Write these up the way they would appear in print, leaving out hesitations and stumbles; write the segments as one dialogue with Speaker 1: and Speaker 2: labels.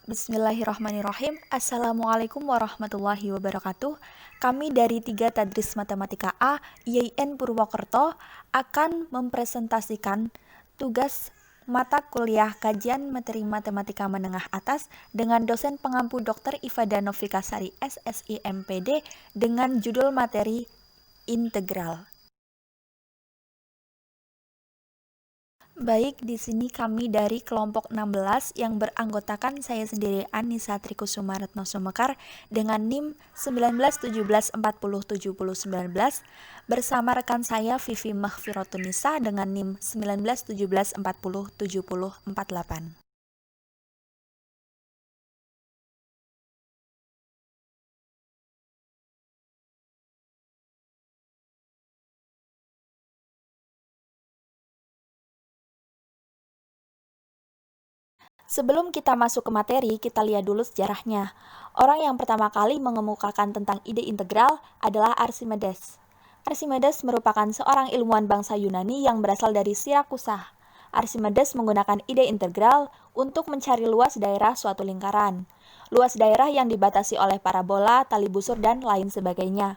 Speaker 1: Bismillahirrahmanirrahim. Assalamualaikum warahmatullahi wabarakatuh. Kami dari 3 Tadris Matematika A, IAIN Purwokerto, akan mempresentasikan tugas mata kuliah kajian materi matematika menengah atas dengan dosen pengampu Dr. Ifada Novikasari SSI MPD dengan judul materi integral. Baik, di sini kami dari kelompok 16 yang beranggotakan saya sendiri Anissa Trikusuma Retno Sumekar dengan NIM 1917407019 bersama rekan saya Vivi Mahfirotunisa dengan NIM 1917407048. Sebelum kita masuk ke materi, kita lihat dulu sejarahnya. Orang yang pertama kali mengemukakan tentang ide integral adalah Archimedes. Archimedes merupakan seorang ilmuwan bangsa Yunani yang berasal dari Sirakusa. Archimedes menggunakan ide integral untuk mencari luas daerah suatu lingkaran. Luas daerah yang dibatasi oleh parabola, tali busur, dan lain sebagainya.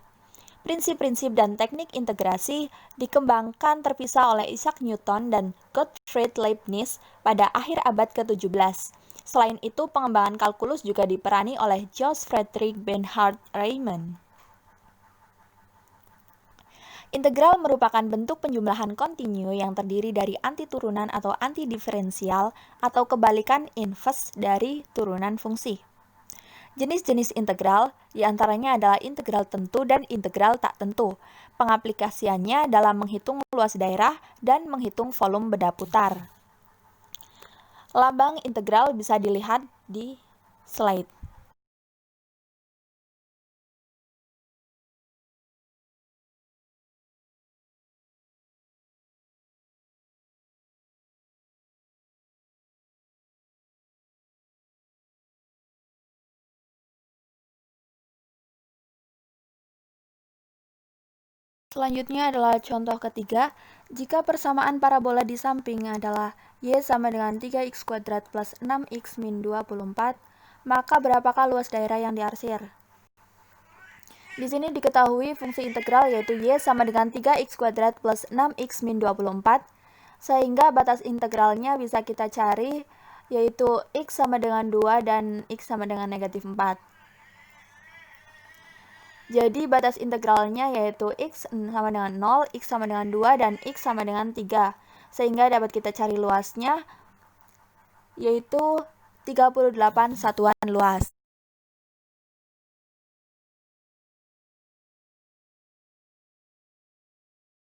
Speaker 1: Prinsip-prinsip dan teknik integrasi dikembangkan terpisah oleh Isaac Newton dan Gottfried Leibniz pada akhir abad ke-17. Selain itu, pengembangan kalkulus juga diperani oleh George Frederick Bernhard Riemann. Integral merupakan bentuk penjumlahan kontinu yang terdiri dari antiturunan atau antidiferensial atau kebalikan inverse dari turunan fungsi. Jenis-jenis integral diantaranya adalah integral tentu dan integral tak tentu. Pengaplikasiannya dalam menghitung luas daerah dan menghitung volume benda putar. Lambang integral bisa dilihat di slide. Selanjutnya adalah contoh ketiga. Jika persamaan parabola di samping adalah y sama dengan 3x kuadrat plus 6x min 24, maka berapakah luas daerah yang diarsir? Di sini diketahui fungsi integral yaitu y sama dengan 3x kuadrat plus 6x min 24, sehingga batas integralnya bisa kita cari yaitu x sama dengan 2 dan x sama dengan negatif 4. Jadi batas integralnya yaitu x sama dengan 0, x sama dengan 2, dan x sama dengan 3. Sehingga dapat kita cari luasnya yaitu 38 satuan luas.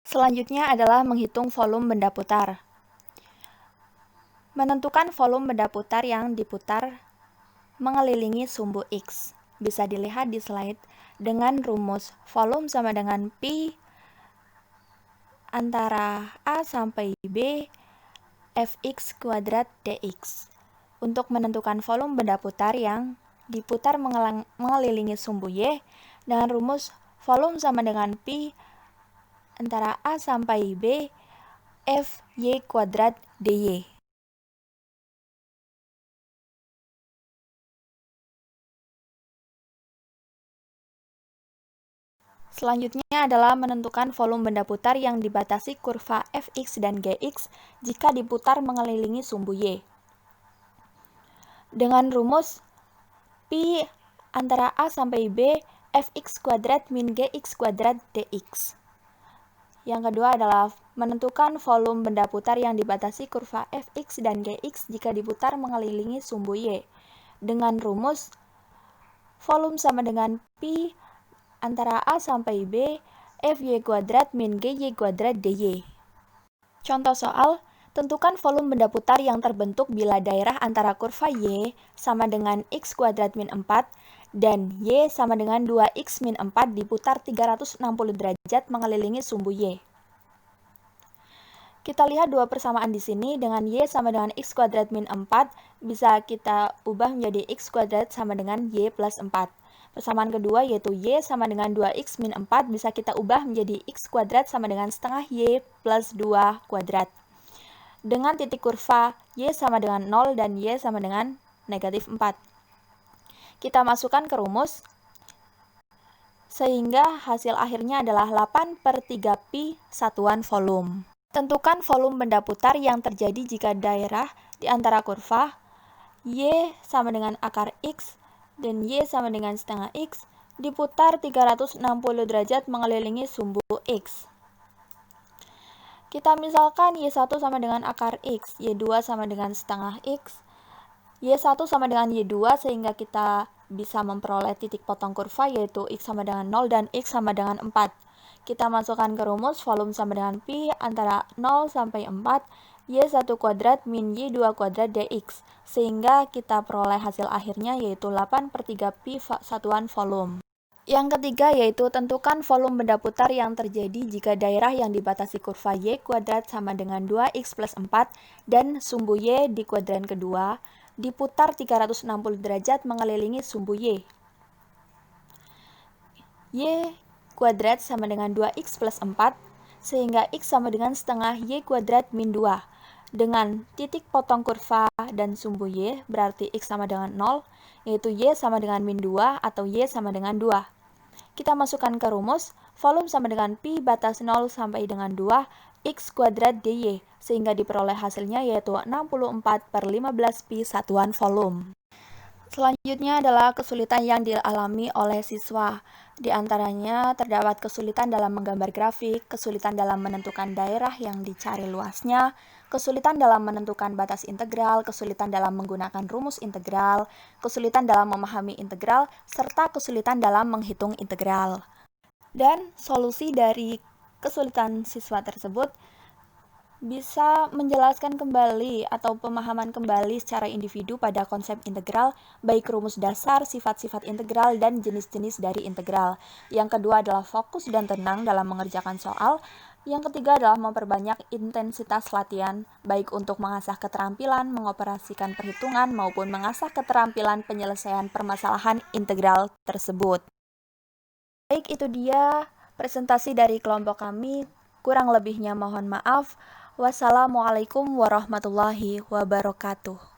Speaker 1: Selanjutnya adalah menghitung volume benda putar. Menentukan volume benda putar yang diputar mengelilingi sumbu X. Bisa dilihat di slide dengan rumus volume sama dengan Pi antara A sampai B Fx kuadrat dx. Untuk menentukan volume benda putar yang diputar mengelilingi sumbu Y dengan rumus volume sama dengan Pi antara A sampai B Fy kuadrat dy. Selanjutnya adalah menentukan volume benda putar yang dibatasi kurva Fx dan Gx jika diputar mengelilingi sumbu Y. Dengan rumus Pi antara A sampai B Fx kuadrat min Gx kuadrat dx. Yang kedua adalah menentukan volume benda putar yang dibatasi kurva Fx dan Gx jika diputar mengelilingi sumbu Y. Dengan rumus volume sama dengan Pi antara A sampai B Fy kuadrat min Gy kuadrat dy. Contoh soal, tentukan volume benda putar yang terbentuk bila daerah antara kurva Y sama dengan x kuadrat min 4 dan Y sama dengan 2x min 4 diputar 360 derajat mengelilingi sumbu Y. Kita lihat dua persamaan di sini dengan Y sama dengan x kuadrat min 4 bisa kita ubah menjadi x kuadrat sama dengan Y plus 4. Persamaan kedua yaitu Y sama dengan 2x min 4 bisa kita ubah menjadi x kuadrat sama dengan setengah Y plus 2 kuadrat. Dengan titik kurva Y sama dengan 0 dan Y sama dengan negatif 4. Kita masukkan ke rumus, sehingga hasil akhirnya adalah 8/3pi satuan volume. Tentukan volume benda putar yang terjadi jika daerah di antara kurva Y sama dengan akar X dan Y sama dengan setengah X diputar 360 derajat mengelilingi sumbu X. Kita misalkan Y1 sama dengan akar X, Y2 sama dengan setengah X, Y1 sama dengan Y2 sehingga kita bisa memperoleh titik potong kurva yaitu X sama dengan 0 dan X sama dengan 4. Kita masukkan ke rumus volume sama dengan pi antara 0 sampai 4 Y1 kuadrat min Y2 kuadrat dx sehingga kita peroleh hasil akhirnya yaitu 8/3pi satuan volume. Yang ketiga yaitu tentukan volume benda putar yang terjadi jika daerah yang dibatasi kurva Y kuadrat sama dengan 2x plus 4 dan sumbu Y di kuadran kedua diputar 360 derajat mengelilingi sumbu Y. Y kuadrat sama dengan 2x plus 4 sehingga X sama dengan setengah Y kuadrat min 2. Dengan titik potong kurva dan sumbu Y berarti X sama dengan 0 yaitu Y sama dengan min 2 atau Y sama dengan 2. Kita masukkan ke rumus, volume sama dengan pi batas 0 sampai dengan 2 X kuadrat dy, sehingga diperoleh hasilnya yaitu 64/15pi satuan volume. Selanjutnya adalah kesulitan yang dialami oleh siswa. Di antaranya terdapat kesulitan dalam menggambar grafik, kesulitan dalam menentukan daerah yang dicari luasnya, kesulitan dalam menentukan batas integral, kesulitan dalam menggunakan rumus integral, kesulitan dalam memahami integral, serta kesulitan dalam menghitung integral. Dan solusi dari kesulitan siswa tersebut bisa menjelaskan kembali atau pemahaman kembali secara individu pada konsep integral, baik rumus dasar, sifat-sifat integral, dan jenis-jenis dari integral. Yang kedua adalah fokus dan tenang dalam mengerjakan soal. Yang ketiga adalah memperbanyak intensitas latihan, baik untuk mengasah keterampilan mengoperasikan perhitungan maupun mengasah keterampilan penyelesaian permasalahan integral tersebut. Baik, itu dia presentasi dari kelompok kami. Kurang lebihnya mohon maaf. Wassalamualaikum warahmatullahi wabarakatuh.